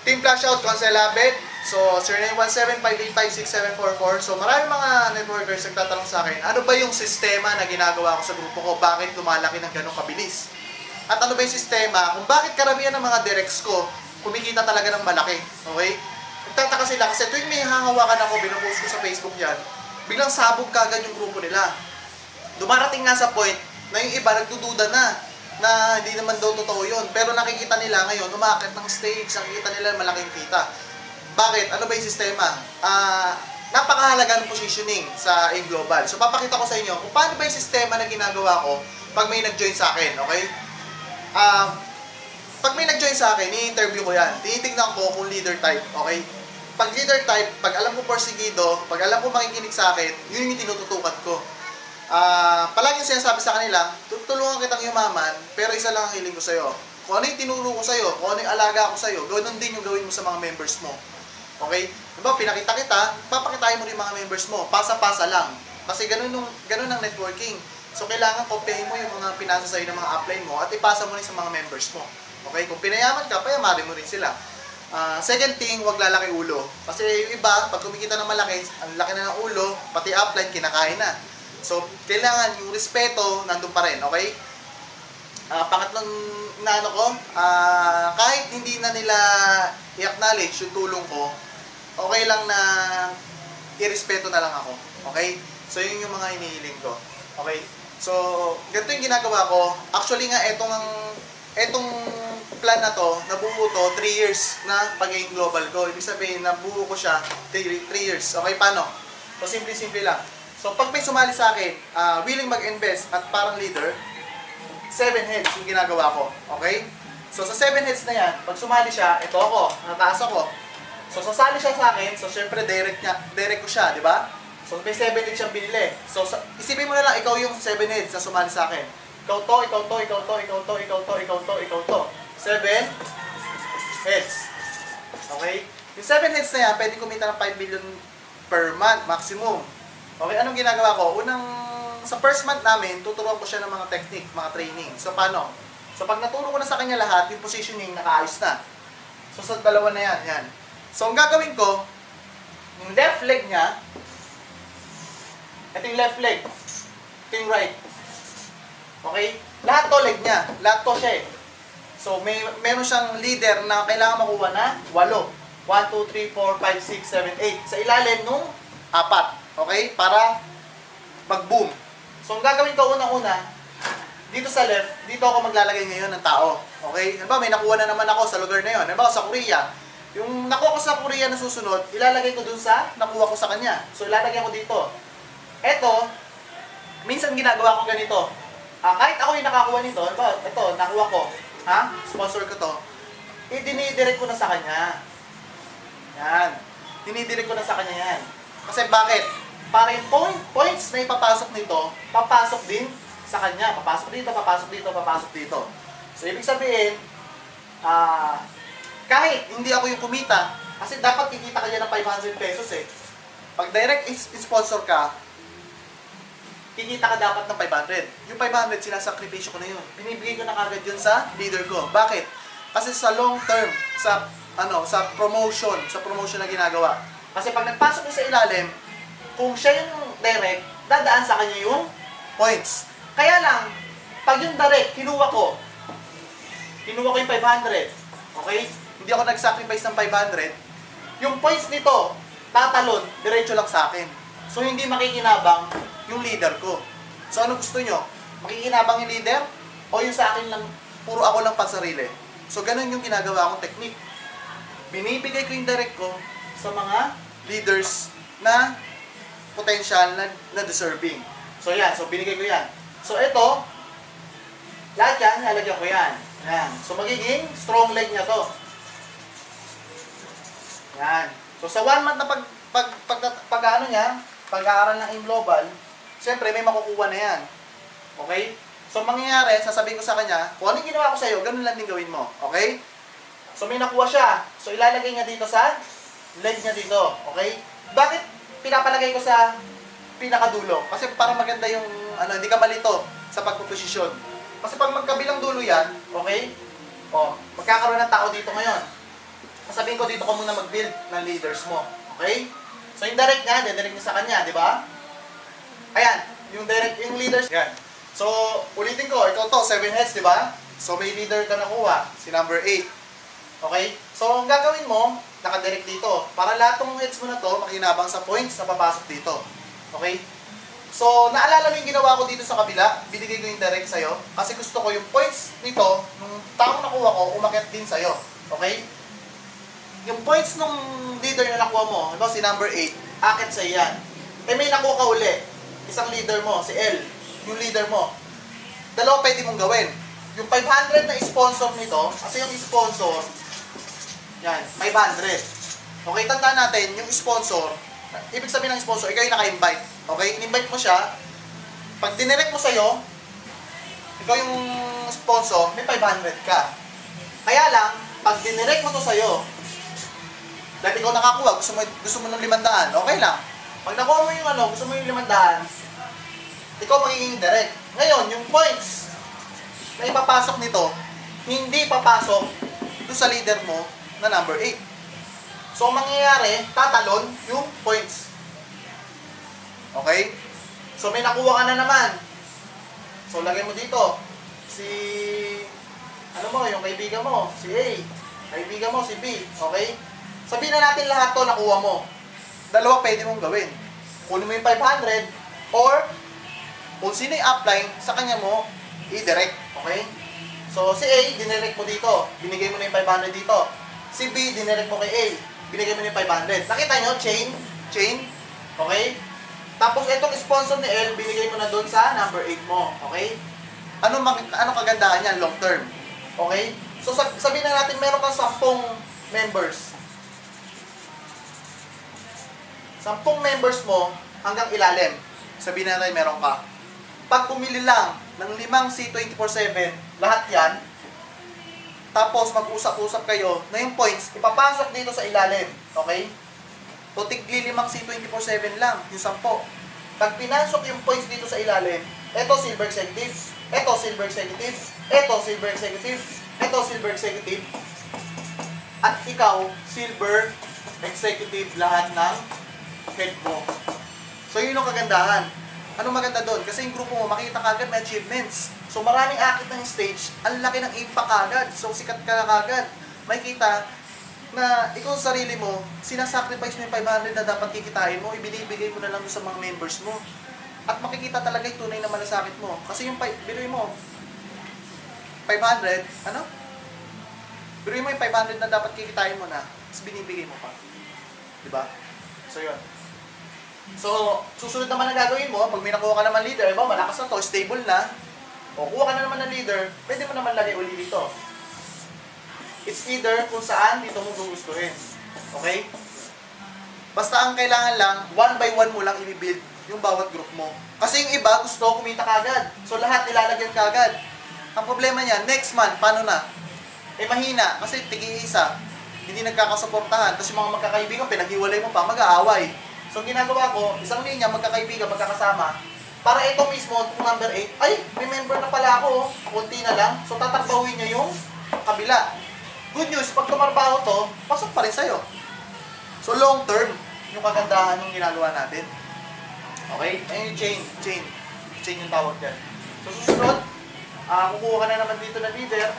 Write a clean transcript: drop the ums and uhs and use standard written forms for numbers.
Team Flashout, Concelabet. So, 0917-585-6744. So, maraming mga networkers nagtatanong sa akin, ano ba yung sistema na ginagawa ko sa grupo ko? Bakit lumalaki ng ganong kabilis? At ano ba yung sistema kung bakit karamihan ng mga directs ko kumikita talaga ng malaki? Okay? Nagtataka sila kasi tuwing may hahawakan ako, binupost ko sa Facebook yan, biglang sabog kagad yung grupo nila. Dumarating nga sa point na yung iba nagdududa na hindi naman daw totoo yun. Pero nakikita nila ngayon, umakit ng stage, nakikita nila malaking kita. Bakit? Ano ba yung sistema? Napakahalaga ng positioning sa AIM Global. So, papakita ko sa inyo kung paano ba yung sistema na ginagawa ko pag may nag-join sa akin, okay? Pag may nag-join sa akin, i-interview ko yan. Tinitignan ko kung leader type, okay? Pag leader type, pag alam ko porsigido, pag alam ko makikinig sa akin, yun yung tinututukan ko. Palagi sinasabi sa kanila, tutulungan kitang yumaman, pero isa lang ang hiling ko sa'yo. Kung ano yung tinuro ko sa'yo, kung ano yung alaga ko sa'yo, ganoon din yung gawin mo sa mga members mo. Okay? Diba, pinakita kita, papakitain mo rin mga members mo. Pasa-pasa lang. Kasi ganun ang networking. So, kailangan kopyahin mo yung mga pinasa sa'yo ng mga upline mo at ipasa mo rin sa mga members mo. Okay? Kung pinayaman ka, payamarin mo rin sila. Second thing, huwag lalaki ulo. Kasi yung iba, pag kumikita ng malaki, ang laki na ng ulo, pati upline, kinakain na. So, kailangan yung respeto, nandun pa rin. Okay? Pangatlong inaano ko, kahit hindi na nila i-acknowledge yung tulong ko, okay lang na i-respeto na lang ako. Okay? So, yun yung mga hinihiling ko. Okay? So, ganito yung ginagawa ko. Actually nga, etong plan na to, nabuo to 3 years na pag-AIM Global ko. Ibig sabihin, nabuo ko siya 3 years. Okay, paano? So, simple-simple lang. So, pag may sumali sa akin, willing mag-invest at parang leader, 7 heads yung ginagawa ko. Okay? So, sa 7 heads na yan, pag sumali siya, ito ako, nataas ako. So, sasali siya sa akin, so, syempre, direct ko siya, di ba? So, may 7 heads siyang binili. So, isipin mo na lang, ikaw yung 7 heads na sumali sa akin. Ikaw to, ikaw to, ikaw to, ikaw to, ikaw to, ikaw to, ikaw to. 7 heads. Okay? Yung 7 heads na yan, pwede kumita ng 5 million per month, maximum. Okay, anong ginagawa ko? Sa first month namin, tuturuan ko siya ng mga technique, mga training. So, paano? So, pag naturo ko na sa kanya lahat, yung positioning, nakaayos na. So, sa dalawa na yan, yan. So, ang gagawin ko, yung left leg niya, ito yung left leg, ito yung right. Okay? Lahat to leg niya. Lahat to siya eh. So, meron siyang leader na kailangan makuha na 8. 1, 2, 3, 4, 5, 6, 7, 8. Sa ilalim nung 4. Okay? Para mag-boom. So, ang gagawin ko unang-una, dito sa left, dito ako maglalagay ngayon ng tao. Okay? Halimbawa, may nakuha na naman ako sa lugar na yun. Halimbawa, sa Korea. Yung nakuha ko sa Korea na susunod, ilalagay ko dun sa nakuha ko sa kanya. So, ilalagay ko dito. Eto, minsan ginagawa ko ganito. Kahit ako yung nakakuha nito, ito, nakuha ko. Sponsor ko to. Dinidirect ko na sa kanya. Yan. Dinidirect ko na sa kanya yan. Kasi bakit? Para yung points na ipapasok nito, papasok din sa kanya. Papasok dito, papasok dito, papasok dito. So, ibig sabihin, kahit hindi ako yung kumita, kasi dapat kikita ka niya ng 500 pesos eh. Pag direct sponsor ka, kikita ka dapat ng 500. Yung 500, sinasakripisyo ko na yun. Binibigay ko na kagad yun sa leader ko. Bakit? Kasi sa long term, sa promotion na ginagawa. Kasi pag nagpasok ko sa ilalim, kung siya yung direct, dadaan sa kanya yung points. Kaya lang, pag yung direct, kinuha ko yung 500. Okay? Hindi ako nag-sacrifice ng 500. Yung points nito, tatalon, diretso lang sa akin. So, hindi makikinabang yung leader ko. So, ano gusto nyo? Makikinabang yung leader? O yung sa akin lang, puro ako lang pansarili? So, ganun yung ginagawa akong technique. Binibigay ko yung direct ko sa mga leaders na potential na deserving. So, yan. So, binigay ko yan. So, ito, lahat yan, nalagyan ko yan. Yan. So, magiging strong leg niya to. Yan. So, sa 1 month na pag-aaral ng AIM Global, siyempre, may makukuha na yan. Okay? So, mangyayari, sasabihin ko sa kanya, kung ano ginawa ko sa'yo, ganun lang din gawin mo. Okay? So, may nakuha siya. So, ilalagay niya dito sa leg niya dito. Okay? Bakit pinapalagay ko sa pinakadulo? Kasi para maganda yung, hindi ka malito sa pagpuposisyon. Kasi pag magkabilang dulo yan, okay? O, magkakaroon ng tao dito ngayon. Kasi sabihin ko dito ko muna mag-build ng leaders mo. Okay? So yung direct niya, didirect niya sa kanya, di ba? Ayan, yung leaders. Yan. So, ulitin ko, ikaw to, 7 heads, di ba? So may leader ka nakuha, si number 8. Okay? So ang gagawin mo, nakadirect dito. Para lahat ng heads mo na to, makinabang sa points na papasok dito. Okay? So, naalala mo yung ginawa ko dito sa kabila, binigay ko yung direct sa'yo, kasi gusto ko yung points nito, nung taong nakuha ko, umakyat din sa'yo. Okay? Yung points nung leader na nakuha mo, diba, si number 8, akit sa'yo yan. Eh may nakuha ka uli, isang leader mo, si L, yung leader mo. Dalawa pwede mong gawin. Yung 500 na sponsor nito, kasi yung sponsor, yan, 500. Okay, tandaan natin, yung sponsor, ibig sabihin ng sponsor, ikaw yung naka-invite. Okay, in-invite mo siya. Pag dinirect mo sa'yo, ikaw yung sponsor, may 500 ka. Kaya lang, pag dinirect mo to sa'yo, dahil ikaw nakakuha, gusto mo ng 500, okay lang. Pag nakuha mo yung gusto mo yung 500, ikaw magiging direct. Ngayon, yung points na ipapasok nito, hindi papasok doon sa leader mo na number 8. So, mangyayari, tatalon yung points. Okay? So, may nakuha ka na naman. So, lagay mo dito. Yung kaibigan mo, si A. Kaibigan mo, si B. Okay? Sabihin na natin lahat to nakuha mo. Dalawa pwede mong gawin. Kunin mo yung 500 or kung sino yung upline, sa kanya mo i-direct. Okay? So, si A, dinirect mo dito. Binigay mo na yung 500 dito. Si B, dinirect mo kay A. Binigay mo na yung 500. Nakita nyo? Chain. Okay? Tapos itong sponsor ni L, binigay mo na doon sa number 8 mo. Okay? Ano kagandahan niyan long term? Okay? So sabihin na natin meron kang 10 members. 10 members mo hanggang ilalim. Sabihin na natin meron ka. Pag pumili lang ng 5 C24/7, lahat yan, tapos mag-usap-usap kayo na yung points, ipapasok dito sa ilalim. Okay? So, tigli 5 C24/7 lang, yung 10. Pag pinasok yung points dito sa ilalim, eto silver executive, eto silver executive, eto silver executive, eto silver executive, at ikaw, silver executive lahat ng head mo. So, yun yung kagandahan. Anong maganda doon? Kasi yung grupo mo, makita kagad may achievements. So, maraming akit ng stage, ang laki ng impact kagad. So, sikat ka kagad. Makikita na ikaw sa sarili mo, sinasacrifice mo yung 500 na dapat kikitain mo, ibinibigay mo na lang sa mga members mo. At makikita talaga yung tunay na malasakit mo. Kasi yung, biruin mo, 500, biruin mo yung 500 na dapat kikitain mo na, tapos binibigay mo pa. Diba? So, yun. So, susunod naman na gagawin mo, pag may nakuha ka naman leader, malakas na to, stable na, o kuha ka na naman ng leader, pwede mo naman lagay uli dito. It's either kung saan dito mo gugustuhin. Okay? Basta ang kailangan lang, one by one mo lang i-build yung bawat group mo. Kasi yung iba gusto kumita kagad. So lahat nilalagyan kagad. Ang problema niya, next month, paano na? Mahina. Kasi tigi-isa. Hindi nagkakasuportahan. Tapos yung mga magkakaibigan, pinaghiwalay mo pa, mag-aaway. So ang ginagawa ko, isang linya, magkakaibigan, magkakasama. Para ito mismo, kung number 8, ay, may member na pala ako. Kunti na lang. So tatakbawin niya yung kabila. Good news, pag tumarbaho to, pasok pa rin sa'yo. So, long term, yung kagandahan ng ginagawa natin. Okay? Ayun yung chain. Chain yung tawag dyan. So, susunod, kukuha ka na naman dito na leader.